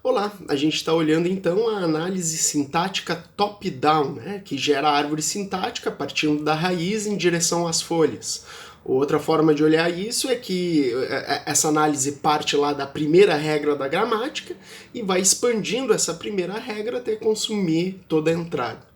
Olá, a gente está olhando então a análise sintática top-down, né, que gera a árvore sintática partindo da raiz em direção às folhas. Outra forma de olhar isso é que essa análise parte lá da primeira regra da gramática e vai expandindo essa primeira regra até consumir toda a entrada.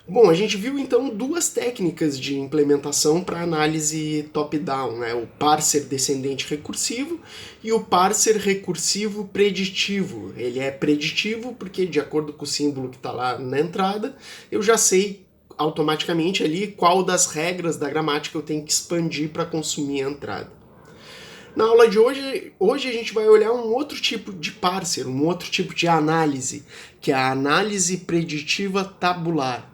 Bom, a gente viu então duas técnicas de implementação para análise top-down, né? O parser descendente recursivo e o parser recursivo preditivo. Ele é preditivo porque, de acordo com o símbolo que está lá na entrada, eu já sei automaticamente ali qual das regras da gramática eu tenho que expandir para consumir a entrada. Na aula de hoje a gente vai olhar um outro tipo de parser, um outro tipo de análise, que é a análise preditiva tabular.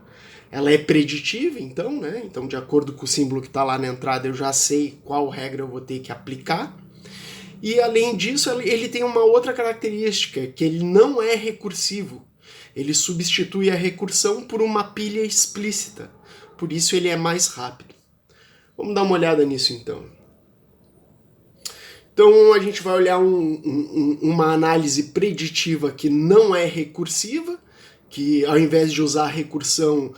Ela é preditiva, então, né? Então, de acordo com o símbolo que está lá na entrada, eu já sei qual regra eu vou ter que aplicar. E, além disso, ele tem uma outra característica, que ele não é recursivo. Ele substitui a recursão por uma pilha explícita. Por isso, ele é mais rápido. Vamos dar uma olhada nisso, então. Então, a gente vai olhar uma análise preditiva que não é recursiva, que ao invés de usar a recursão,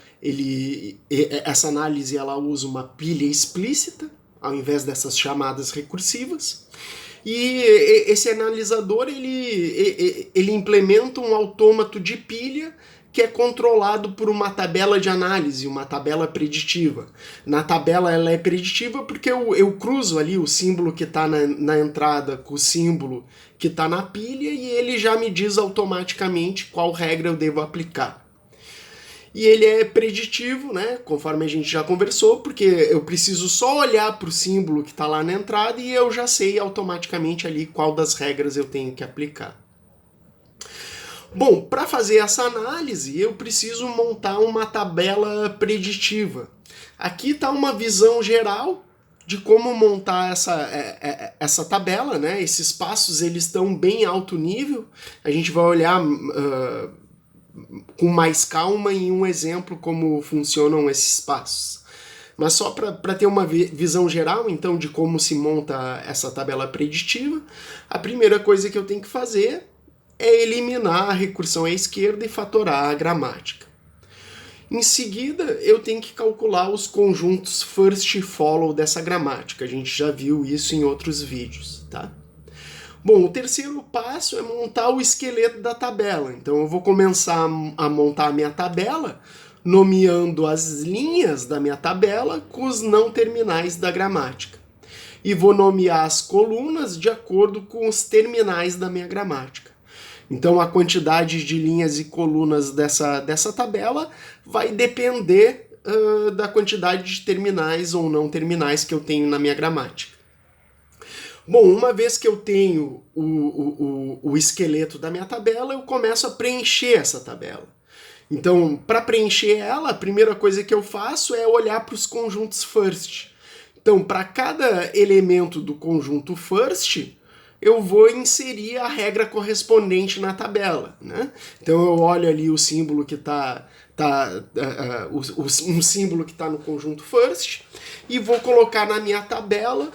essa análise ela usa uma pilha explícita, ao invés dessas chamadas recursivas. E esse analisador ele implementa um autômato de pilha que é controlado por uma tabela de análise, uma tabela preditiva. Na tabela ela é preditiva porque eu cruzo ali o símbolo que está na entrada com o símbolo que está na pilha e ele já me diz automaticamente qual regra eu devo aplicar. E ele é preditivo, né, conforme a gente já conversou, porque eu preciso só olhar para o símbolo que está lá na entrada e eu já sei automaticamente ali qual das regras eu tenho que aplicar. Bom, para fazer essa análise, eu preciso montar uma tabela preditiva. Aqui está uma visão geral de como montar essa tabela, né? Esses passos eles estão bem alto nível. A gente vai olhar com mais calma em um exemplo como funcionam esses passos. Mas só para ter uma visão geral, então, de como se monta essa tabela preditiva, a primeira coisa que eu tenho que fazer é eliminar a recursão à esquerda e fatorar a gramática. Em seguida, eu tenho que calcular os conjuntos first e follow dessa gramática. A gente já viu isso em outros vídeos, tá? Bom, o terceiro passo é montar o esqueleto da tabela. Então eu vou começar a montar a minha tabela nomeando as linhas da minha tabela com os não terminais da gramática. E vou nomear as colunas de acordo com os terminais da minha gramática. Então a quantidade de linhas e colunas dessa tabela vai depender da quantidade de terminais ou não terminais que eu tenho na minha gramática. Bom, uma vez que eu tenho o esqueleto da minha tabela, eu começo a preencher essa tabela. Então, para preencher ela, a primeira coisa que eu faço é olhar para os conjuntos first. Então, para cada elemento do conjunto first, eu vou inserir a regra correspondente na tabela, né? Então eu olho ali o símbolo que um símbolo que está no conjunto first e vou colocar na minha tabela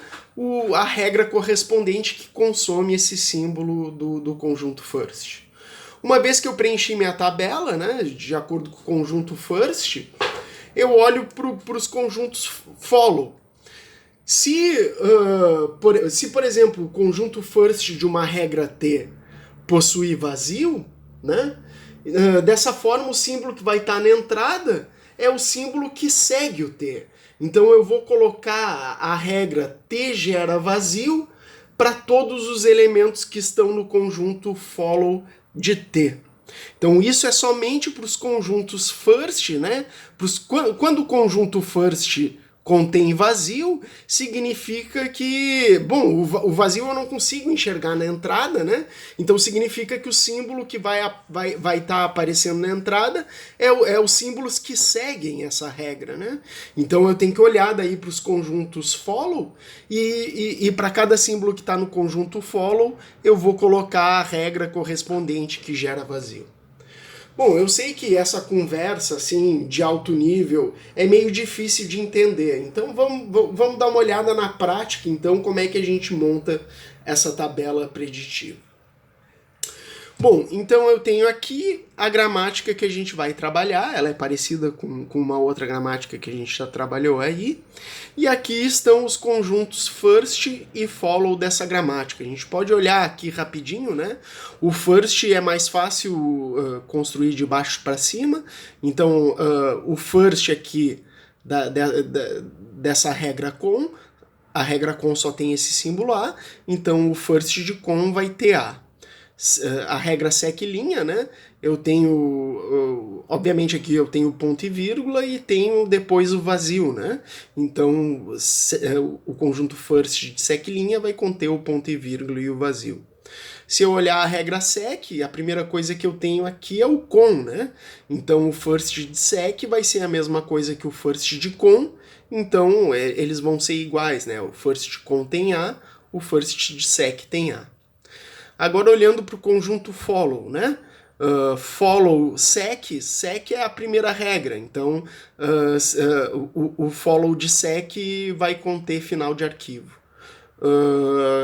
a regra correspondente que consome esse símbolo do conjunto first. Uma vez que eu preenchi minha tabela, né, de acordo com o conjunto first, eu olho para os conjuntos follow. Se, por exemplo, o conjunto first de uma regra T possui vazio, né? Dessa forma o símbolo que vai estar na entrada é o símbolo que segue o T. Então eu vou colocar a regra T gera vazio para todos os elementos que estão no conjunto follow de T. Então isso é somente para os conjuntos first, né? Quando o conjunto first contém vazio, significa que, bom, o vazio eu não consigo enxergar na entrada, né? Então significa que o símbolo que vai estar aparecendo na entrada é os símbolos que seguem essa regra, né? Então eu tenho que olhar daí para os conjuntos follow e para cada símbolo que está no conjunto follow, eu vou colocar a regra correspondente que gera vazio. Bom, eu sei que essa conversa, assim, de alto nível é meio difícil de entender. Então vamos dar uma olhada na prática, então, como é que a gente monta essa tabela preditiva. Bom, então eu tenho aqui a gramática que a gente vai trabalhar, ela é parecida com uma outra gramática que a gente já trabalhou aí, e aqui estão os conjuntos first e follow dessa gramática. A gente pode olhar aqui rapidinho, né? O first é mais fácil construir de baixo para cima, então o first aqui dessa regra com, a regra com só tem esse símbolo A, então o first de com vai ter A. A regra sec linha, né? Eu tenho, obviamente aqui eu tenho ponto e vírgula e tenho depois o vazio, né? Então o conjunto first de sec linha vai conter o ponto e vírgula e o vazio. Se eu olhar a regra sec, a primeira coisa que eu tenho aqui é o com, né? Então o first de sec vai ser a mesma coisa que o first de com, então eles vão ser iguais, né? O first de com tem A, o first de sec tem A. Agora olhando para o conjunto follow, né? Follow sec, sec é a primeira regra, então o follow de sec vai conter final de arquivo.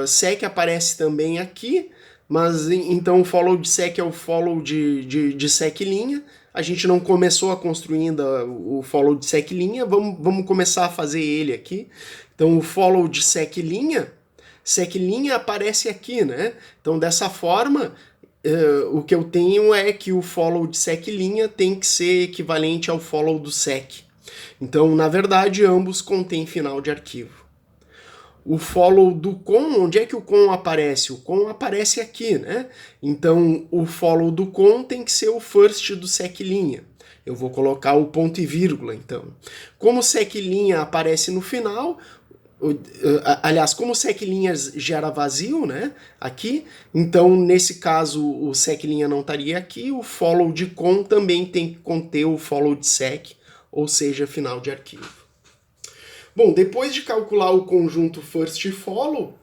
Sec aparece também aqui, mas então o follow de sec é o follow de sec linha. A gente não começou a construir ainda o follow de sec linha, vamos começar a fazer ele aqui. Então o follow de sec linha aparece aqui, né? Então, dessa forma, o que eu tenho é que o follow de sec linha tem que ser equivalente ao follow do sec. Então, na verdade, ambos contêm final de arquivo. O follow do com, onde é que o com aparece? O com aparece aqui, né? Então, o follow do com tem que ser o first do sec linha. Eu vou colocar o ponto e vírgula, então. Como sec linha aparece no final, aliás, como o sec linha gera vazio, né, aqui, então nesse caso o sec linha não estaria aqui, o follow de com também tem que conter o follow de sec, ou seja, final de arquivo. Bom, depois de calcular o conjunto first e follow,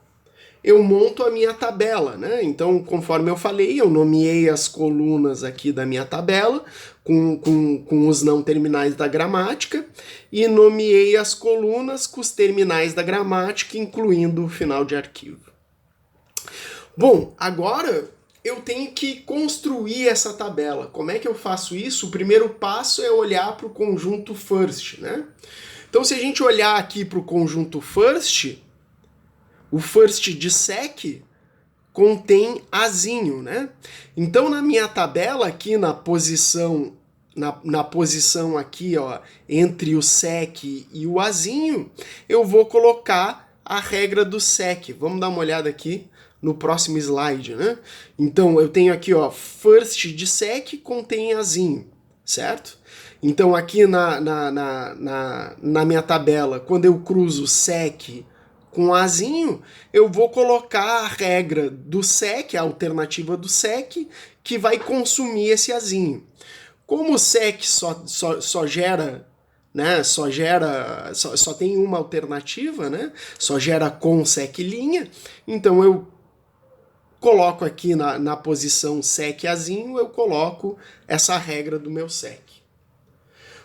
eu monto a minha tabela, né? Então, conforme eu falei, eu nomeei as colunas aqui da minha tabela com os não terminais da gramática e nomeei as colunas com os terminais da gramática, incluindo o final de arquivo. Bom, agora eu tenho que construir essa tabela. Como é que eu faço isso? O primeiro passo é olhar para o conjunto first, né? Então, se a gente olhar aqui para o conjunto first, o first de sec contém azinho, né? Então, na minha tabela aqui, na posição aqui, ó, entre o sec e o azinho, eu vou colocar a regra do sec. Vamos dar uma olhada aqui no próximo slide, né? Então, eu tenho aqui, ó, first de sec contém azinho, certo? Então, aqui na minha tabela, quando eu cruzo sec com azinho, eu vou colocar a regra do sec, a alternativa do sec, que vai consumir esse azinho. Como o sec só gera, né, só tem uma alternativa, né, só gera com sec linha, então eu coloco aqui na posição sec azinho, eu coloco essa regra do meu sec.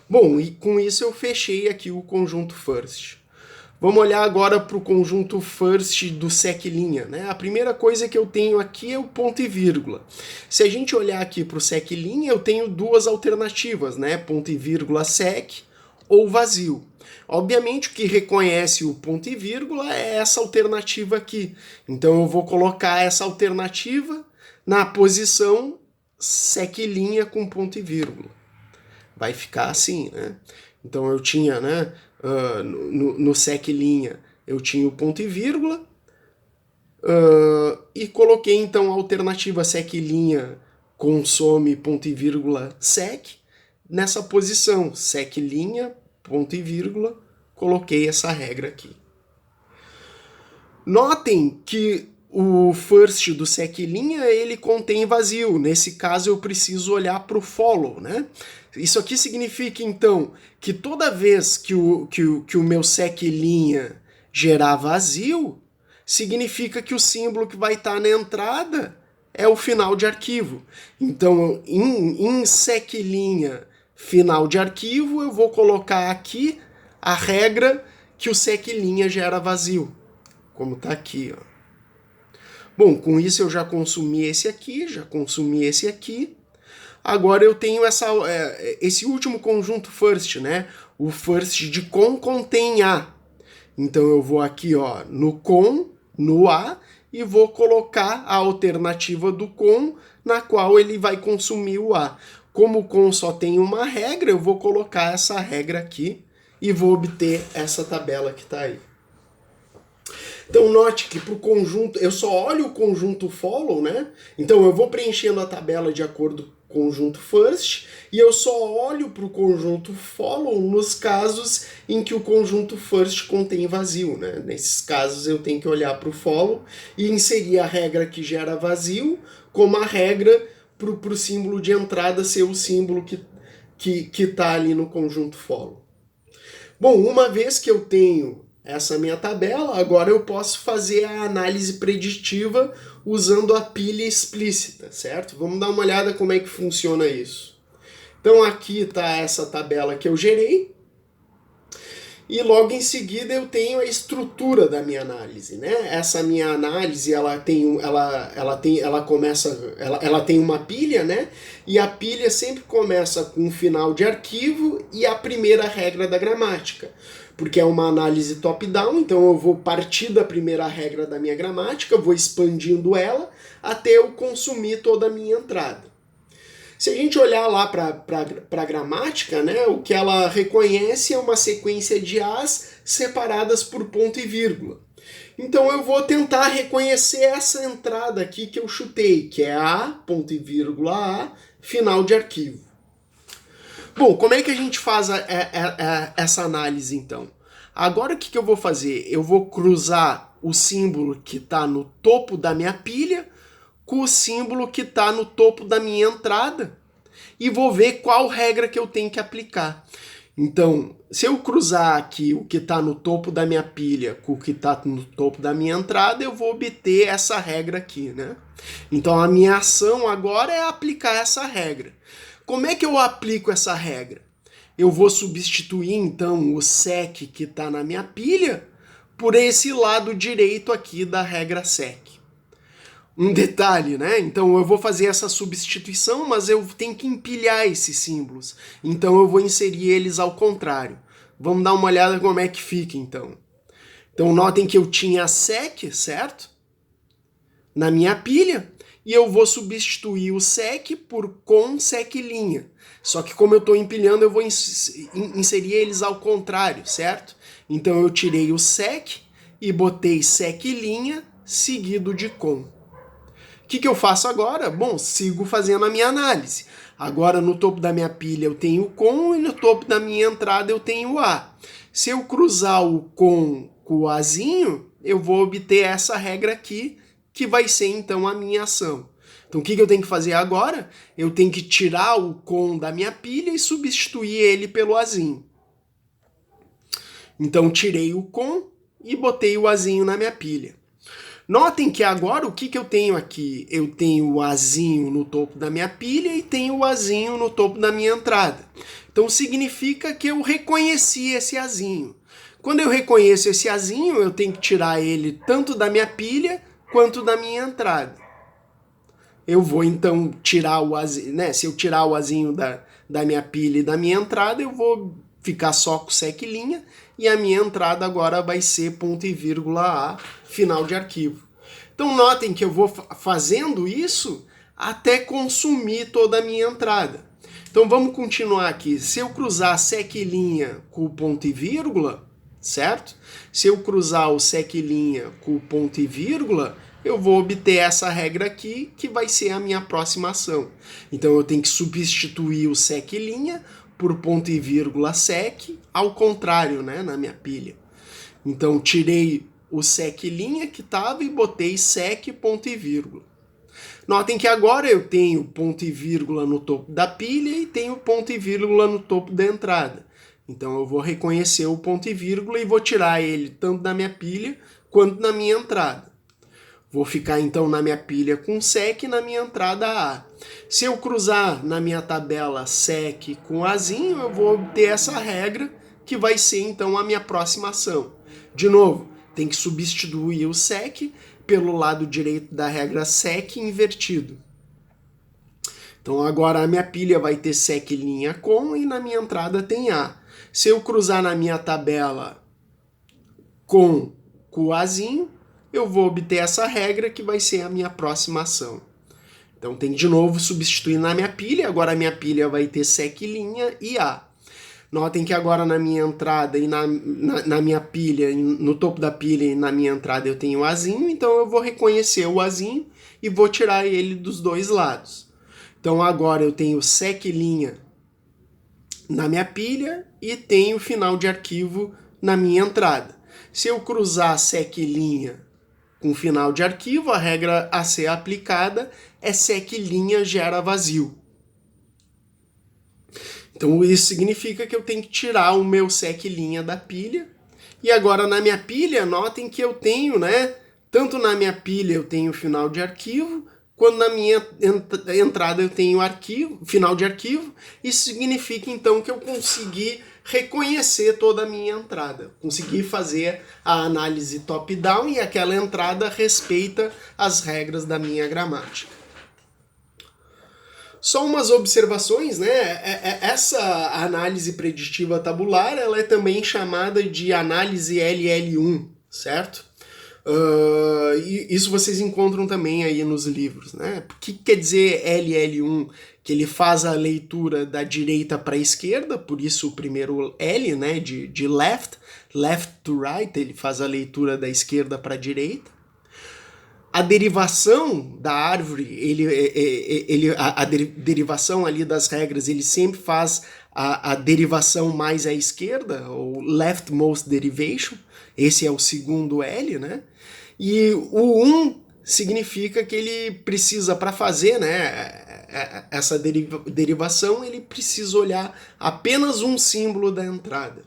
Bom, e com isso eu fechei aqui o conjunto first. Vamos olhar agora para o conjunto first do sec linha, né? A primeira coisa que eu tenho aqui é o ponto e vírgula. Se a gente olhar aqui para o sec linha, eu tenho duas alternativas, né? Ponto e vírgula sec ou vazio. Obviamente o que reconhece o ponto e vírgula é essa alternativa aqui. Então eu vou colocar essa alternativa na posição sec linha com ponto e vírgula. Vai ficar assim, né? Então eu tinha, né? No sec linha eu tinha o ponto e vírgula e coloquei então a alternativa sec linha consome ponto e vírgula sec nessa posição sec linha ponto e vírgula, coloquei essa regra aqui. Notem que o first do sec linha ele contém vazio. Nesse caso eu preciso olhar para o follow, né? Isso aqui significa então que toda vez que o meu sec linha gerar vazio, significa que o símbolo que vai estar na entrada é o final de arquivo. Então em sec linha final de arquivo eu vou colocar aqui a regra que o sec linha gera vazio, como está aqui, ó. Bom, com isso eu já consumi esse aqui, já consumi esse aqui. Agora eu tenho esse último conjunto first, né? O first de com contém A. Então eu vou aqui, ó, no com, no A, e vou colocar a alternativa do com, na qual ele vai consumir o A. Como o com só tem uma regra, eu vou colocar essa regra aqui e vou obter essa tabela que está aí. Então note que para o conjunto, eu só olho o conjunto follow, né? Então eu vou preenchendo a tabela de acordo com o conjunto first, e eu só olho para o conjunto follow nos casos em que o conjunto first contém vazio, né? Nesses casos eu tenho que olhar para o follow e inserir a regra que gera vazio como a regra para o símbolo de entrada ser o símbolo que está ali no conjunto follow. Bom, uma vez que eu tenho essa minha tabela, agora eu posso fazer a análise preditiva usando a pilha explícita, certo? Vamos dar uma olhada como é que funciona isso. Então aqui está essa tabela que eu gerei, e logo em seguida eu tenho a estrutura da minha análise, né? Essa minha análise, ela tem uma pilha, né? E a pilha sempre começa com um final de arquivo e a primeira regra da gramática, porque é uma análise top-down, então eu vou partir da primeira regra da minha gramática, vou expandindo ela até eu consumir toda a minha entrada. Se a gente olhar lá para a gramática, né, o que ela reconhece é uma sequência de As separadas por ponto e vírgula. Então eu vou tentar reconhecer essa entrada aqui que eu chutei, que é A, ponto e vírgula A, final de arquivo. Bom, como é que a gente faz essa análise então? Agora o que eu vou fazer? Eu vou cruzar o símbolo que está no topo da minha pilha com o símbolo que está no topo da minha entrada e vou ver qual regra que eu tenho que aplicar. Então, se eu cruzar aqui o que está no topo da minha pilha com o que está no topo da minha entrada, eu vou obter essa regra aqui, né? Então, a minha ação agora é aplicar essa regra. Como é que eu aplico essa regra? Eu vou substituir, então, o sec que está na minha pilha por esse lado direito aqui da regra sec. Um detalhe, né? Então eu vou fazer essa substituição, mas eu tenho que empilhar esses símbolos. Então eu vou inserir eles ao contrário. Vamos dar uma olhada como é que fica, então. Então notem que eu tinha sec, certo? Na minha pilha. E eu vou substituir o sec por com sec linha. Só que como eu estou empilhando, eu vou inserir eles ao contrário, certo? Então eu tirei o sec e botei sec linha seguido de com. O que eu faço agora? Bom, sigo fazendo a minha análise. Agora no topo da minha pilha eu tenho o com e no topo da minha entrada eu tenho o A. Se eu cruzar o com o Azinho, eu vou obter essa regra aqui, que vai ser então a minha ação. Então o que eu tenho que fazer agora? Eu tenho que tirar o com da minha pilha e substituir ele pelo Azinho. Então tirei o com e botei o Azinho na minha pilha. Notem que agora o que eu tenho aqui? Eu tenho o Azinho no topo da minha pilha e tenho o Azinho no topo da minha entrada. Então significa que eu reconheci esse Azinho. Quando eu reconheço esse Azinho, eu tenho que tirar ele tanto da minha pilha quanto da minha entrada. Eu vou então tirar o Azinho, né? Se eu tirar o Azinho da minha pilha e da minha entrada, eu vou ficar só com sec linha, e a minha entrada agora vai ser ponto e vírgula A, final de arquivo. Então notem que eu vou fazendo isso até consumir toda a minha entrada. Então vamos continuar aqui. Se eu cruzar sec linha com o ponto e vírgula, certo? Se eu cruzar o sec linha com o ponto e vírgula, eu vou obter essa regra aqui, que vai ser a minha próxima ação. Então eu tenho que substituir o sec linha por ponto e vírgula sec, ao contrário, né, na minha pilha. Então tirei o sec linha que estava e botei sec ponto e vírgula. Notem que agora eu tenho ponto e vírgula no topo da pilha e tenho ponto e vírgula no topo da entrada. Então eu vou reconhecer o ponto e vírgula e vou tirar ele tanto da minha pilha quanto na minha entrada. Vou ficar então na minha pilha com sec e na minha entrada A. Se eu cruzar na minha tabela sec com Azinho, eu vou obter essa regra, que vai ser então a minha próxima ação. De novo, tem que substituir o sec pelo lado direito da regra SEC invertido. Então agora a minha pilha vai ter SEC linha com e na minha entrada tem A. Se eu cruzar na minha tabela com o Azinho, eu vou obter essa regra que vai ser a minha próxima ação. Então tem de novo substituir na minha pilha, agora a minha pilha vai ter SEC linha e A. Notem que agora na minha entrada e na minha pilha, no topo da pilha e na minha entrada eu tenho o Azinho, então eu vou reconhecer o Azinho e vou tirar ele dos dois lados. Então agora eu tenho SEC linha na minha pilha e tenho final de arquivo na minha entrada. Se eu cruzar SEC linha com final de arquivo, a regra a ser aplicada é SEC linha gera vazio. Então isso significa que eu tenho que tirar o meu SEC linha da pilha. E agora na minha pilha, notem que eu tenho, tanto na minha pilha eu tenho final de arquivo, quando na minha entrada eu tenho final de arquivo. Isso significa então que eu consegui reconhecer toda a minha entrada, consegui fazer a análise top-down e aquela entrada respeita as regras da minha gramática. Só umas observações, Essa análise preditiva tabular, ela é também chamada de análise LL1, certo? E isso vocês encontram também aí nos livros, O que quer dizer LL1? Que ele faz a leitura da direita para a esquerda, por isso o primeiro L, de left to right, ele faz a leitura da esquerda para a direita. A derivação da árvore, derivação ali das regras, ele sempre faz a derivação mais à esquerda, ou leftmost derivation, esse é o segundo L, E o 1 significa que ele precisa, para fazer essa derivação, ele precisa olhar apenas um símbolo da entrada,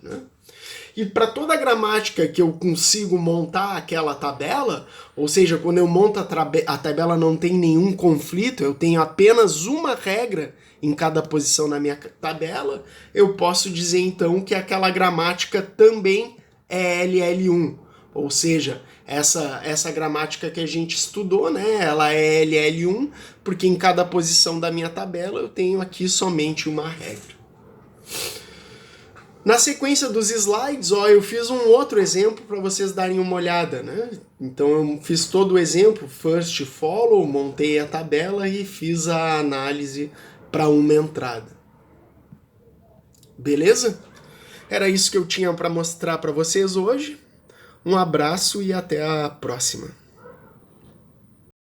E para toda a gramática que eu consigo montar aquela tabela, ou seja, quando eu monto a tabela não tem nenhum conflito, eu tenho apenas uma regra em cada posição na minha tabela, eu posso dizer então que aquela gramática também é LL1. Ou seja, essa gramática que a gente estudou, ela é LL1, porque em cada posição da minha tabela eu tenho aqui somente uma regra. Na sequência dos slides, eu fiz um outro exemplo para vocês darem uma olhada, Então eu fiz todo o exemplo, first follow, montei a tabela e fiz a análise para uma entrada. Beleza? Era isso que eu tinha para mostrar para vocês hoje. Um abraço e até a próxima.